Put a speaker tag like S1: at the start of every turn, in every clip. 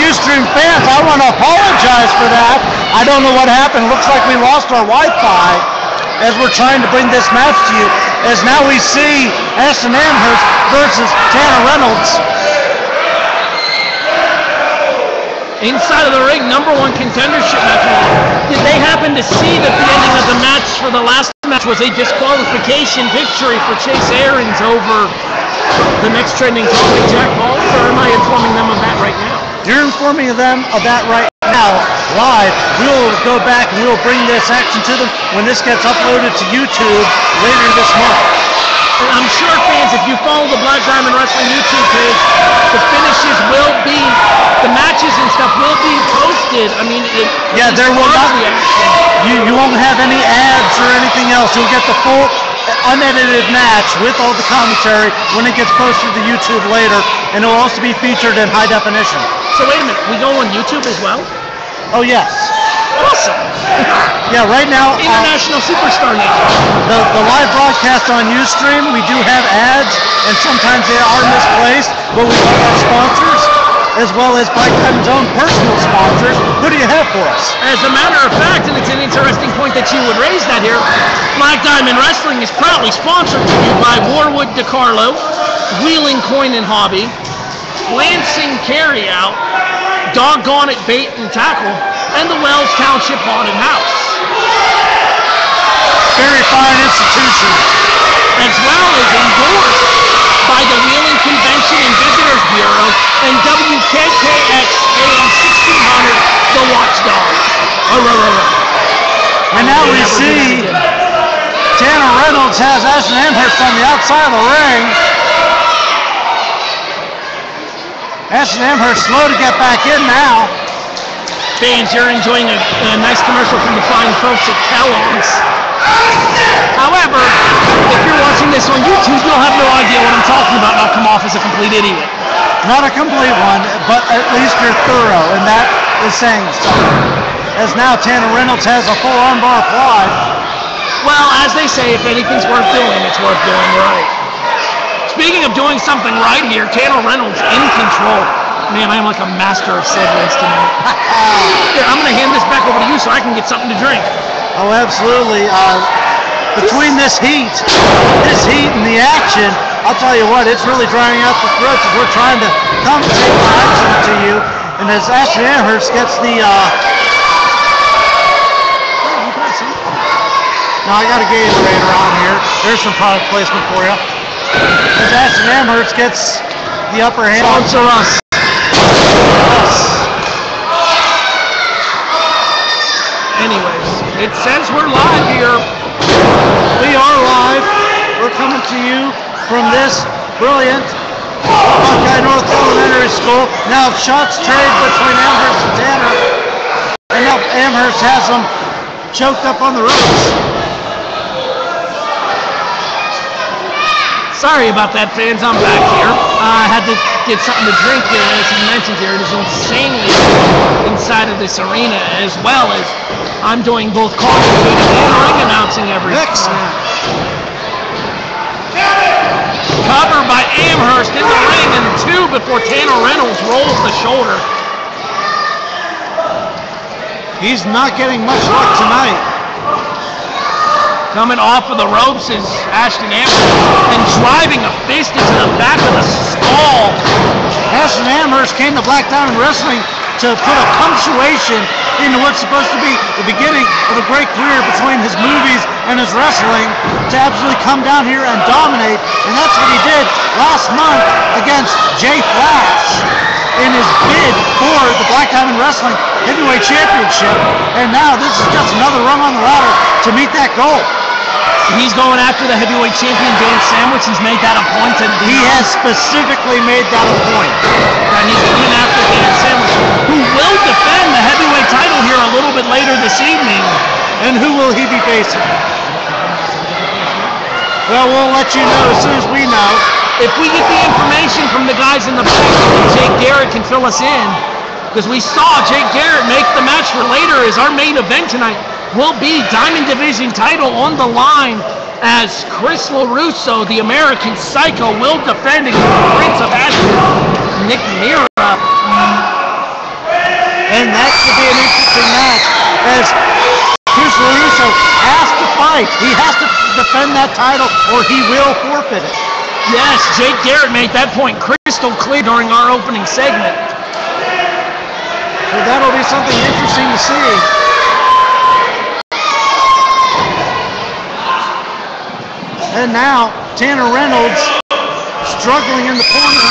S1: Ustream fans, I want to apologize for that. I don't know what happened. Looks like we lost our Wi-Fi as we're trying to bring this match to you. As now we see Ashton Amherst versus Tanner Reynolds.
S2: Inside of the ring, #1 contendership match. Did they happen to see that the ending of the match for the last match was a disqualification victory for Chase Aarons over the next trending topic, Jack Paul, or am I informing them of that right now?
S1: You're informing them of that right now, live. We'll go back and we'll bring this action to them when this gets uploaded to YouTube later this month.
S2: And I'm sure, fans, if you follow the Black Diamond Wrestling YouTube page, the finishes will be, the matches and stuff will be posted. I mean,
S1: yeah, there will not be. You won't have any ads or anything else. You'll get the full unedited match with all the commentary when it gets posted to YouTube later, and it will also be featured in high definition.
S2: So wait a minute, we go on YouTube as well?
S1: Oh yes.
S2: Awesome.
S1: Yeah, right now
S2: international superstar now.
S1: The live broadcast on Ustream, we do have ads, and sometimes they are misplaced, but we love our sponsors, as well as Black Diamond's own personal sponsors. Who do you have for us?
S2: As a matter of fact, and it's an interesting point that you would raise that here, Black Diamond Wrestling is proudly sponsored to you by Warwood DeCarlo, Wheeling Coin and Hobby, Lansing Carryout, Doggone It Bait and Tackle, and the Wells Township Haunted House.
S1: Very fine institution.
S2: As well as endorsed by the Wheeling Convention and Visitors Bureau and WKKX AM 1600, The Watchdog.
S1: And now we see Tanner Reynolds has Ashton Amherst on the outside of the ring. Ashton Amherst slow to get back in now.
S2: Fans, you're enjoying a nice commercial from the fine folks at Kellogg's. However, if you're watching this on YouTube, you'll have no idea what I'm talking about, and I'll come off as a complete idiot.
S1: Not a complete one, but at least you're thorough, and that is saying something. As now Tanner Reynolds has a full armbar applied.
S2: Well, as they say, if anything's worth doing, it's worth doing right. Speaking of doing something right here, Tanner Reynolds in control. Man, I am like a master of segues tonight. Here, I'm going to hand this back over to you so I can get something to drink.
S1: Oh, absolutely. Between this heat and the action, I'll tell you what, it's really drying out the throats as we're trying to commentate the action to you. And as Ashton Amherst gets the... No, I got a Gatorade on here. There's some product placement for you. As Ashton Amherst gets the upper hand.
S2: Sponsor us. Anyways, it says we're live here.
S1: We are live. We're coming to you from this brilliant Buckeye North Elementary School. Now shots trade between Amherst and Tanner. And now Amherst has them choked up on the ropes.
S2: Sorry about that, fans. I'm back here. I had to get something to drink here, as you mentioned here. It is insanely inside of this arena, as well as I'm doing both commentating and ring announcing everything.
S1: Excellent.
S2: Cover by Amherst in the ring, and two before Tanner Reynolds rolls the shoulder.
S1: He's not getting much luck tonight.
S2: Coming off of the ropes is Ashton Amherst and driving a fist into the back of the skull.
S1: Ashton Amherst came to Black Diamond Wrestling to put a punctuation into what's supposed to be the beginning of a great career between his movies and his wrestling, to absolutely come down here and dominate, and that's what he did last month against Jay Flash in his bid for the Black Diamond Wrestling Heavyweight Championship, and now this is just another rung on the ladder to meet that goal.
S2: He's going after the heavyweight champion, Dan Sandwich. He's made that a point.
S1: He has specifically made that a point.
S2: And he's coming after Dan Sandwich, who will defend the heavyweight title here a little bit later this evening.
S1: And who will he be facing? Well, we'll let you know as soon as we know.
S2: If we get the information from the guys in the back, Jake Garrett can fill us in. Because we saw Jake Garrett make the match for later as our main event tonight will be Diamond Division title on the line as Chris LaRusso, the American Psycho, will defend against the Prince of Ashton, Nick Mira.
S1: He has to defend that title or he will forfeit it.
S2: Yes, Jake Garrett made that point crystal clear during our opening segment.
S1: So that'll be something interesting to see. And now, Tanner Reynolds struggling in the corner.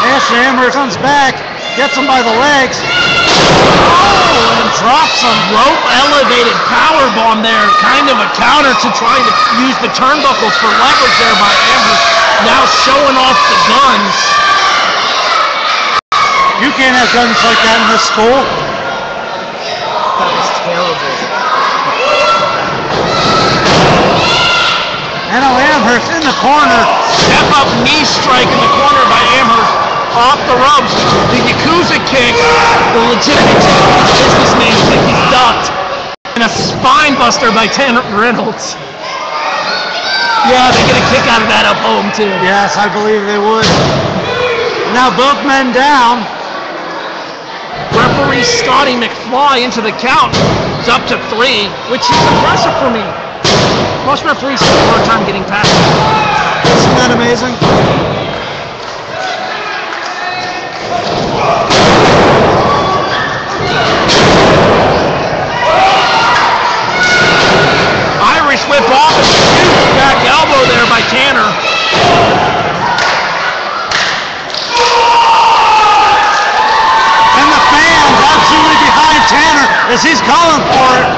S1: Ashley Amherst comes back, gets him by the legs. Oh, and drops him.
S2: Rope elevated power bomb there. Kind of a counter to trying to use the turnbuckles for leverage there by Amherst. Now showing off the guns.
S1: You can't have guns like that in this school.
S2: That was terrible.
S1: And Amherst in the corner.
S2: Step up knee strike in the corner by Amherst. Off the ropes. The Yakuza kick. The legitimate businessman kick. He's ducked. And a spine buster by Tanner Reynolds. Yeah, they get a kick out of that up home too.
S1: Yes, I believe they would. Now both men down.
S2: Referee Scotty McFly into the count. It's up to 3, which is impressive for me. Most referees have a hard time getting past it.
S1: Isn't that amazing?
S2: Irish whip off and huge back elbow there by Tanner.
S1: And the fans absolutely behind Tanner as he's calling for it.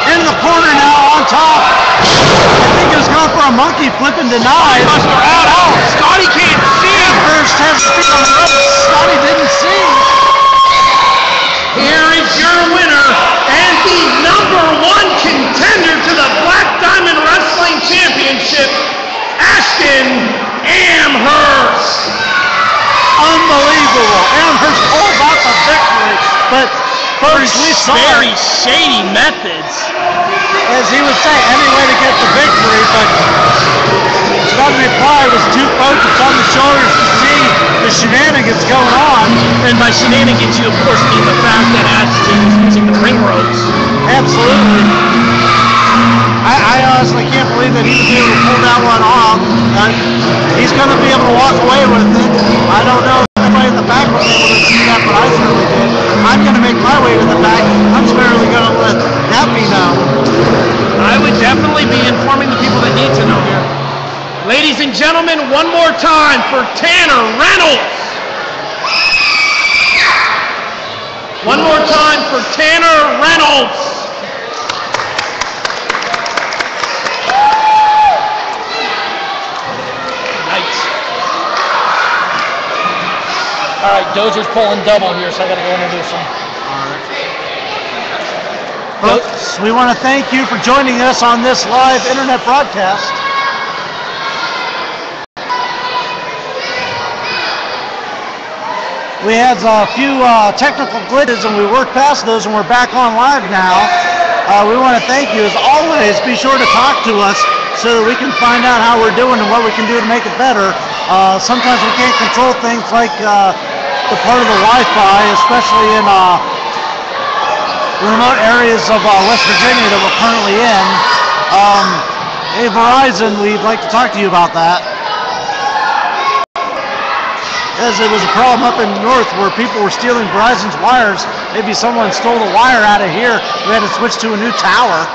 S1: In the corner now on top. I think he was going for a monkey flip and denied.
S2: Buster out. Oh, Scotty can't see.
S1: First has feet on the ropes. Scotty didn't see.
S2: Here is your winner and the #1 contender to the Black Diamond Wrestling Championship, Ashton Amherst.
S1: Unbelievable. Amherst pulls out the victory, but folks, we saw
S2: very shady methods.
S1: As he would say, any way to get the victory, but Scotty McFly was too focused on the shoulders to see the shenanigans going on.
S2: And by shenanigans, you of course mean the fact that Ashton is using the ring ropes.
S1: Absolutely. I honestly can't believe that he was able to pull that one off. He's going to be able to walk away with it. I don't know if anybody in the back was able to see that, but I certainly did. I'm going to make my way to the back. I'm certainly going to let that be known.
S2: I would definitely be informing the people that need to know here. Ladies and gentlemen, one more time for Tanner Reynolds. One more time for Tanner Reynolds. Nice. All right, Dozier's pulling double here, so I got to go introduce him.
S1: Folks, we want to thank you for joining us on this live internet broadcast. We had a few technical glitches and we worked past those and we're back on live now. We want to thank you. As always, be sure to talk to us so that we can find out how we're doing and what we can do to make it better. Sometimes we can't control things like the part of the Wi-Fi, especially in remote areas of West Virginia that we're currently in. Hey Verizon, we'd like to talk to you about that. As it was a problem up in north where people were stealing Verizon's wires. Maybe someone stole the wire out of here. We had to switch to a new tower.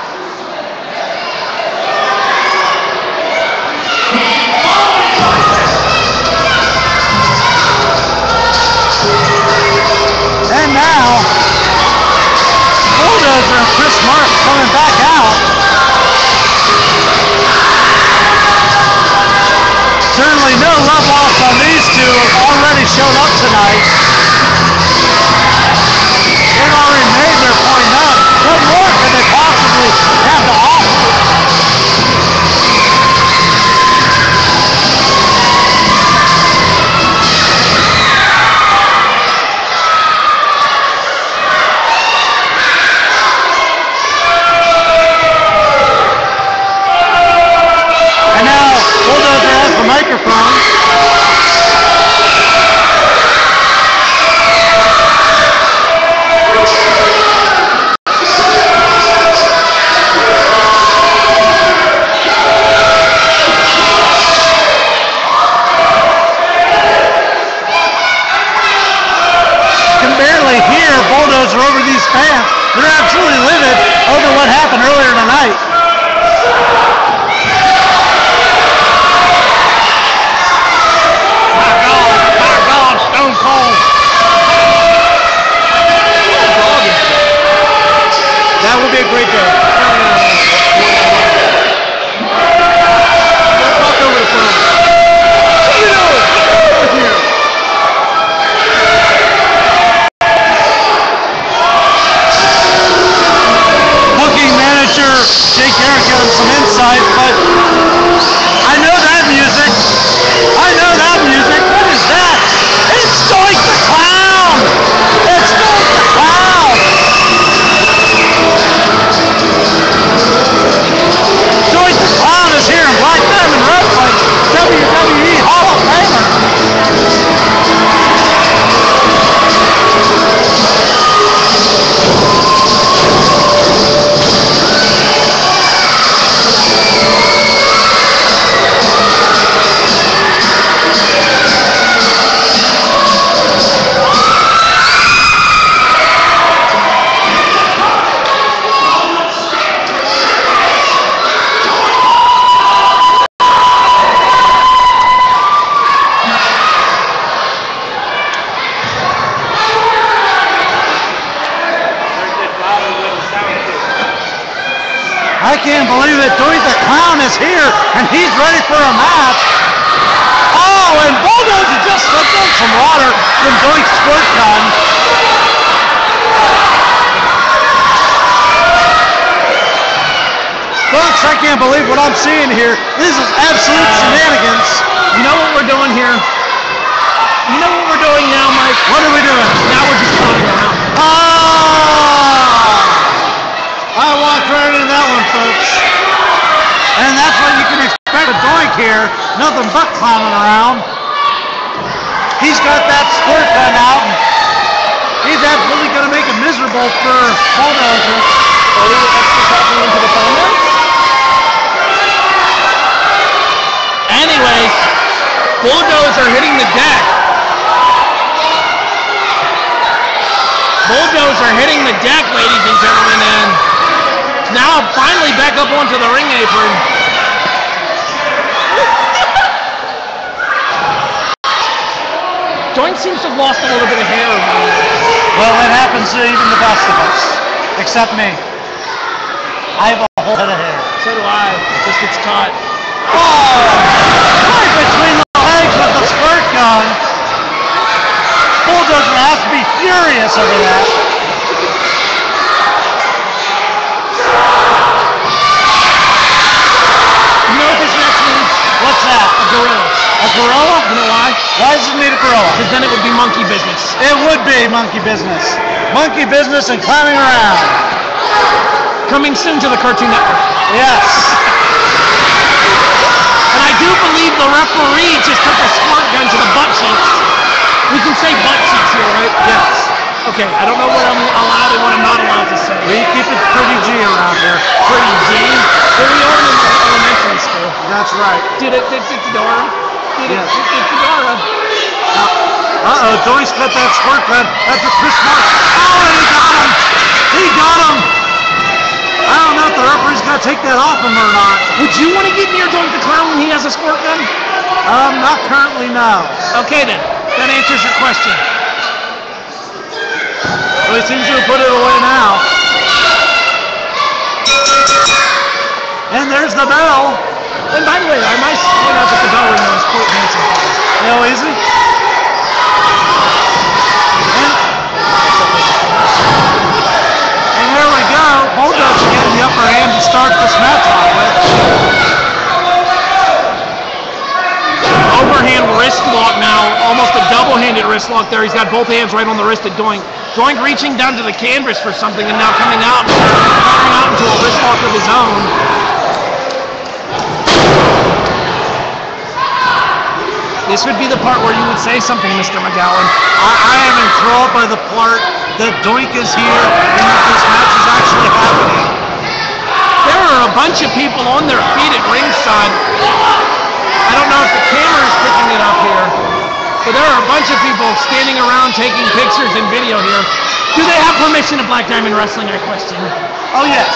S1: And now, Bulldozer and Chris Marks coming back out. Certainly no love lost on these two have already shown up tonight. They've already made their point up. What more could they possibly have to offer? And now Bulldozer has the microphone. can't believe it. Doink the Clown is here, and he's ready for a match. Oh, and Bulldozer just slipped on some water from Doink's squirt gun. Folks, I can't believe what I'm seeing here. This is absolute shenanigans.
S2: You know what we're doing here? You know what we're doing now, Mike?
S1: What are we doing?
S2: Now we're just floating around.
S1: Oh! I walked right into that one, folks. And that's what you can expect with Doink here. Nothing but clowning around. He's got that squirt gun out. He's absolutely going to make it miserable for Bulldozer.
S2: Are we extra talking into the phone now? Anyways, Bulldozer hitting the deck. Bulldozer hitting the deck, ladies and gentlemen, and now finally back up onto the ring apron. Doink seems to have lost a little bit of hair.
S1: Well, it happens to even the best of us, except me. I have a whole head of hair.
S2: So do I. It just gets caught.
S1: Oh! Right between the legs with the squirt gun. Bulldozer has to be furious over that.
S2: You know what this next means?
S1: What's that?
S2: A gorilla.
S1: A gorilla?
S2: You know why?
S1: Why does it need a gorilla?
S2: Because then it would be monkey business.
S1: It would be monkey business. Monkey business and clowning around.
S2: Coming soon to the Cartoon Network.
S1: Yes.
S2: And I do believe the referee just took a squirt gun to the butt cheeks. We can say butt cheeks here, right?
S1: Yes.
S2: Okay, I don't know what I'm allowed and what I'm not allowed to say.
S1: We keep it pretty G around here.
S2: Pretty G? Here we are in elementary school.
S1: That's right.
S2: Did it, Dora?
S1: Yes.
S2: It's Dora.
S1: Uh-oh, Doink's got that squirt gun. That's a Chris Mark. Oh, and he got him. He got him. I don't know if the referee's going to take that off him or not.
S2: Would you want to get near Doink the Clown when he has a squirt gun?
S1: Not currently, no.
S2: Okay then. That answers your question.
S1: Well, he seems to have put it away now. And there's the bell.
S2: And by the way, I might point out that the bell ringer is quite handsome.
S1: Oh, is he? And there we go. Bulldozer getting the upper hand to start this match off with.
S2: Overhand wrist lock now, almost a double-handed wrist lock there. He's got both hands right on the wrist of Doink. Doink reaching down to the canvas for something and now coming out into a wrist lock of his own. This would be the part where you would say something, Mr. McGowan.
S1: I am enthralled by the part that Doink is here and that this match is actually happening.
S2: There are a bunch of people on their feet at ringside. I don't know if the camera is picking it up here, but there are a bunch of people standing around taking pictures and video here. Do they have permission of Black Diamond Wrestling, I question?
S1: Oh, yes.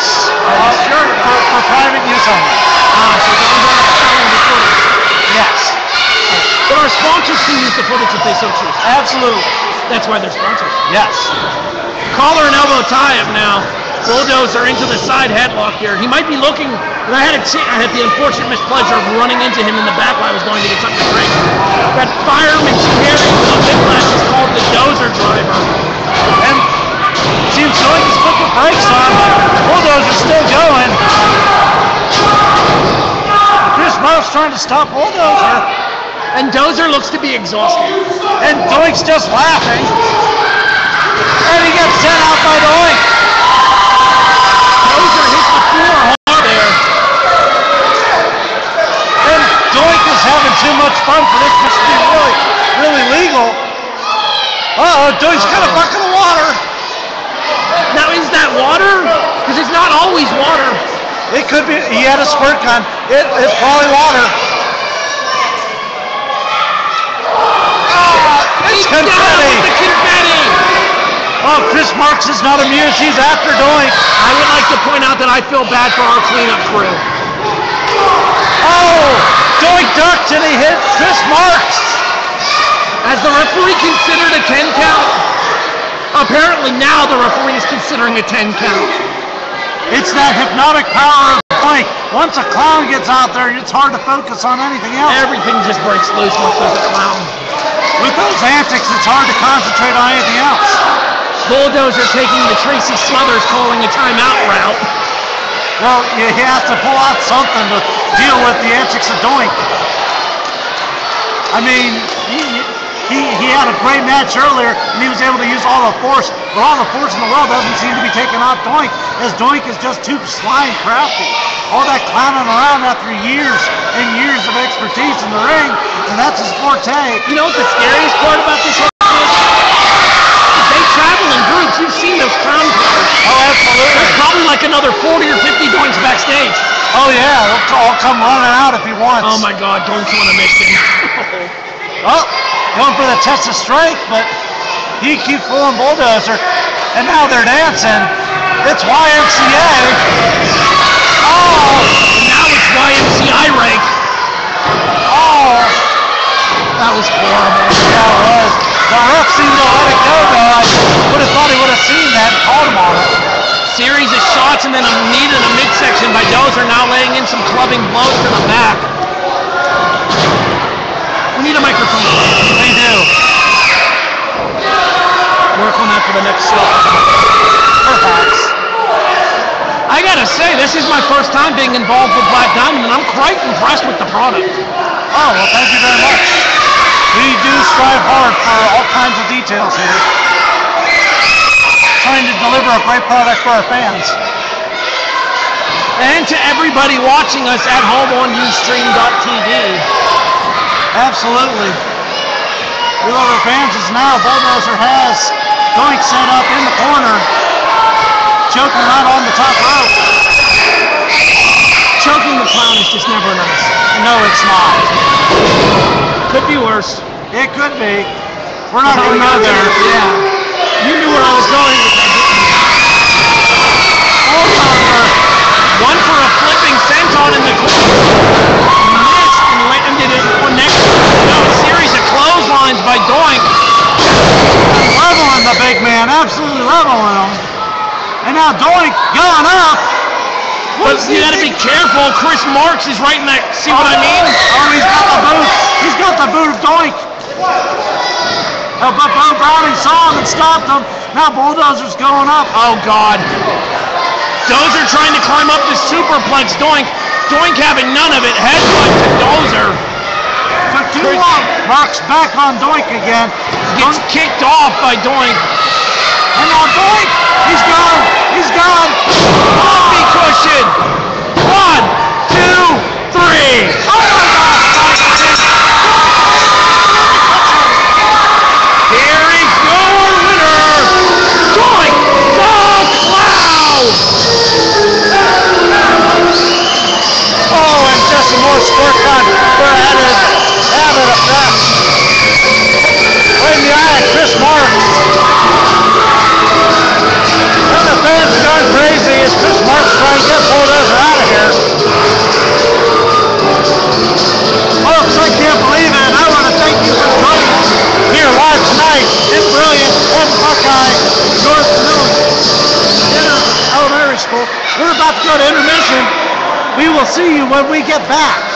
S1: Sure, for private use only.
S2: So they're not selling the footage.
S1: Yes.
S2: But our sponsors can use the footage if they so choose.
S1: Absolutely.
S2: That's why they're sponsors.
S1: Yes.
S2: Collar and elbow tie-up now. Bulldozer into the side headlock here. He might be looking, and I had the unfortunate mispleasure of running into him in the back while I was going to get something to drink. That fireman carrying the whiplash is called the Dozer driver.
S1: And seems Doink has put the brakes on. Bulldozer's still going. Chris Mark's trying to stop Bulldozer.
S2: And Dozer looks to be exhausted.
S1: And Doink's just laughing. And he gets sent out by Doink.
S2: Dozer hit the floor hard there.
S1: And Doink is having too much fun for this to be really legal. Uh-oh, Doink's got a bucket of water.
S2: Now, is that water? Because it's not always water.
S1: It could be. He had a squirt gun. It's probably water. It's
S2: Down
S1: confetti.
S2: with the confetti.
S1: Oh, Chris Marks is not amused. He's after Doink.
S2: I would like to point out that I feel bad for our cleanup crew.
S1: Oh, Doink ducked and he hit Chris Marks.
S2: As the referee considered a 10 count, apparently now the referee is considering a 10 count.
S1: It's that hypnotic power of Doink. Once a clown gets out there, it's hard to focus on anything else.
S2: Everything just breaks loose once there's a clown.
S1: With those antics, it's hard to concentrate on anything else.
S2: Bulldozer taking the Tracy Smothers calling a timeout route.
S1: Well, you have to pull out something to deal with the antics of Doink. I mean, he had a great match earlier, and he was able to use all the force, but all the force in the world doesn't seem to be taking out Doink, as Doink is just too sly and crafty. All that clowning around after years and years of expertise in the ring, and that's his forte.
S2: You know what the scariest part about this whole thing is? They travel in groups. You've seen those clown cars.
S1: Oh, absolutely.
S2: There's probably like another 40 or 50 Doinks backstage.
S1: Oh, yeah, they'll all come running out if he wants.
S2: Oh, my God, Doink's on a mission.
S1: Oh, going for the test of strength, but he keeps fooling Bulldozer, and now they're dancing. It's YMCA. Oh,
S2: now it's YMCA rake.
S1: Oh,
S2: that was horrible.
S1: Yeah, it was. The ref seemed to let it go, though. I would have thought he would have seen that and called him on it.
S2: Series of shots and then a knee to the midsection by Dozer, now laying in some clubbing blows to the back. We need a microphone.
S1: They do.
S2: Work on that for the next show.
S1: Perhaps.
S2: I gotta say, this is my first time being involved with Black Diamond, and I'm quite impressed with the product.
S1: Oh, well, thank you very much. We do strive hard for all kinds of details here. Trying to deliver a great product for our fans.
S2: And to everybody watching us at home on Ustream.tv.
S1: Absolutely. We love our fans as now Bulldozer has Doink set up in the corner, choking right on the top rope.
S2: Choking the clown is just never nice.
S1: No, it's not.
S2: Could be worse.
S1: It could be. We're not going to go there.
S2: Yeah. You knew where I was going with that.
S1: Bulldozer.
S2: One for a flipping senton in the corner. Missed and landed it connect. No, a series of clotheslines by Doink.
S1: Leveling the big man, absolutely leveling him. And now Doink going up.
S2: But you gotta be careful. Chris Marks is right in that. See what I mean?
S1: Oh, he's got the boot. He's got the boot of Doink. Oh, but Bo Browning saw him and stopped him. Now Bulldozer's going up.
S2: Oh, God. Dozer trying to climb up the superplex. Doink having none of it. Headbutt to Dozer.
S1: Took too long. Mark's back on Doink again.
S2: Gets kicked off by Doink.
S1: And now Doink, he's gone. He's gone.
S2: Whoopee cushion. 1, 2, 3.
S1: Oh my God.
S2: Here is your winner, Doink the Clown.
S1: Oh, and just some more squirt gun for added effect. Right in the eye of Chris Marks. And the fans are going crazy as Chris Marks trying to get Bulldozer out of here. Folks, I can't believe it. I want to thank you for joining us here live tonight in Brilliant and Buckeye, North Elementary School. We're about to go to intermission. We will see you when we get back.